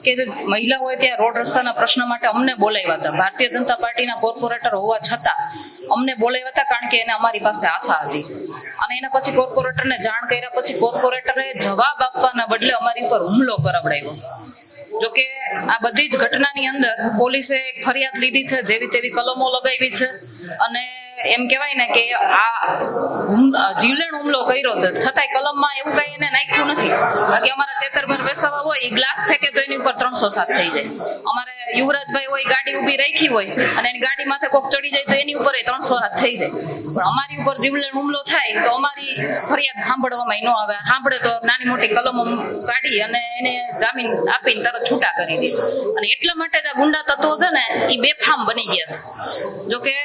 કે મહિલા હોય ત્યાં રોડ રસ્તાના પ્રશ્ન માટે અમને બોલાવ્યા હતા. ભારતીય જનતા પાર્ટીના કોર્પોરેટર હોવા છતાં અમને બોલાવ્યા હતા, કારણ કે એને અમારી પાસે આશા હતી. અને એના પછી કોર્પોરેટરને જાણ કર્યા પછી કોર્પોરેટરે જવાબ આપવાના બદલે અમારી ઉપર હુમલો કરાવડાવ્યો. જોકે આ બધી જ ઘટનાની અંદર પોલીસે એક ફરિયાદ લીધી છે, જેવી તેવી કલમો લગાવી છે, અને એમ કેવાય ને કે આ જીવલેણ હુમલો કર્યો છે. છતાંય કલમમાં એવું કઈ એને નાખ્યું નથી. બાકી અમારા ચેતરભાઈ વસાવા હોય એ ગ્લાસ ફેંકે તો એની ઉપર 307 થઈ જાય. અમારે યુવરાજભાઈ હોય ગાડી ઉભી રાખી હોય અને એની ગાડી માથે કોક ચડી જાય તો એની ઉપર 307 થઈ જાય. પણ અમારી ઉપર જીવલેણ હુમલો થાય તો અમારી ફરિયાદ સાંભળવામાં ન આવે. સાંભળે તો નાની મોટી કલમો કાઢી અને એને જામીન આપીને તરત છૂટા કરી દે. અને એટલા માટે જ આ ગુંડા તત્વો છે ને એ બેફામ બની ગયા છે. જોકે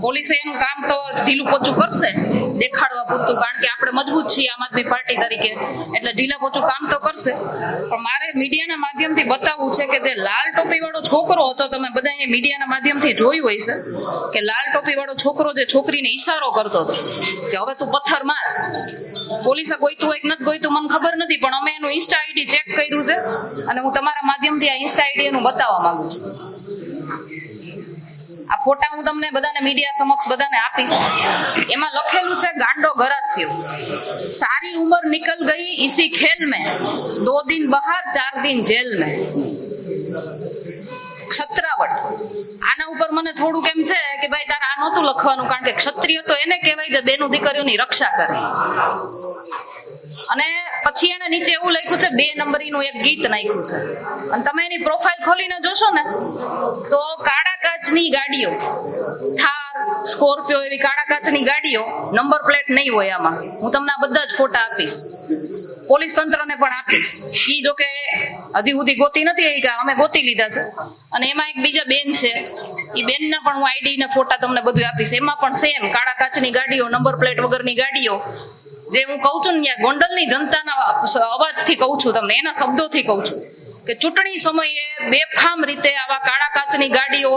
પોલીસે એનું કામ તો ઢીલું પોચું કરશે દેખાડવા પૂરતું, કારણ કે આપણે મજબૂત છીએ આમ આદમી પાર્ટી તરીકે, એટલે ઢીલા પોચું કામ તો કરશે. પણ મારે મીડિયાના માધ્યમથી બતાવવું છે કે જે લાલ ટોપી વાળો છોકરો હતો, તમે બધા મીડિયાના માધ્યમથી જોયું હોય છે કે લાલ ટોપી વાળો છોકરો જે છોકરીને ઈશારો કરતો હતો કે હવે તું પથ્થર માર. પોલીસે ગોઈતું હોય કે નથી ગોઈતું મને ખબર નથી, પણ અમે એનું ઇન્સ્ટા આઈડી ચેક કર્યું છે અને હું તમારા માધ્યમથી આ ઇન્સ્ટા આઈડી એનું બતાવવા માંગુ છું. આ ફોટા હું તમને બધાને મીડિયા સમક્ષ બધાને આપીશ. એમાં લખેલું છે ગાંડો ગરાસ્યો, સારી ઉંમર નિકલ ગઈ इसी खेल में, 2 दिन बहार 4 दिन जेल में. ક્ષત્રાવટ. આના ઉપર મને થોડુંક એમ છે કે ભાઈ તારે આ નહોતું લખવાનું, કારણ કે ક્ષત્રિય તો એને કહેવાય જે બેનું દીકરીઓની રક્ષા કરે. અને પછી એને નીચે એવું લખ્યું છે 2 નંબરીનું એક ગીત નાખ્યું છે. અને તમે એની પ્રોફાઇલ ખોલીને જોશો ને તો કાળા કાચની ગાડીઓ, થાર, સ્કોર્પિયો એવી કાળા કાચની ગાડીઓ, નંબર પ્લેટ નહીં હોય આમાં. હું તમને આ બધા જ ફોટા આપીશ, પોલીસ તંત્રને પણ આપીશ. ઈ જો કે હજી સુધી ગોતી નથી, કે અમે ગોતી લીધા છે. અને એમાં એક બીજા બેન છે, ઈ બેનના પણ હું આઈડી ના ફોટા તમને બધું આપીશ. એમાં પણ સેમ કાળા કાચની ગાડીઓ, નંબર પ્લેટ વગરની ગાડીઓ. જે હું કઉ છું ને ગોંડલની જનતાના અવાજથી કઉ છું, તમને એના શબ્દોથી કઉ છું કે ચૂંટણી સમયે બેફામ રીતે આવા કાળા કાચની ગાડીઓ,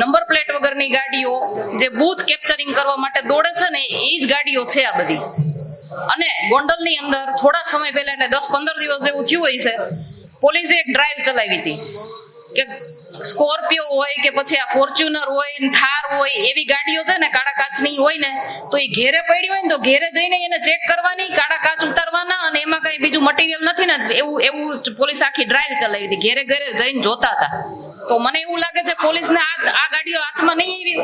નંબર પ્લેટ વગરની ગાડીઓ જે બૂથ કેપ્ચરિંગ કરવા માટે દોડે છે ને એ જ ગાડીઓ છે આ બધી. અને ગોંડલની અંદર થોડા સમય પહેલા, એટલે 10-15 દિવસ જેવું થયું હોય છે, પોલીસે એક ડ્રાઈવ ચલાવી હતી કે સ્કોર્પિયો હોય કે પછી આ ફોર્ચ્યુનર હોય, થાર હોય, એવી ગાડીઓ છે ને કાળા કાચની હોય ને, તો એ ઘેરે પડી હોય ને તો ઘેરે જઈને એને ચેક કરવાની, કાળા કાચ ઉતારવાના, અને એમાં કઈ બીજું મટીરિયલ નથી ને એવું પોલીસ આખી ડ્રાઈવ ચલાવી હતી. ઘેરે ઘરે જઈને જોતા હતા. તો મને એવું લાગે છે પોલીસને આ ગાડીઓ હાથમાં નહીં આવી,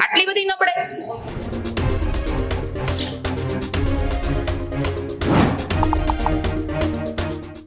આટલી બધી નબળે.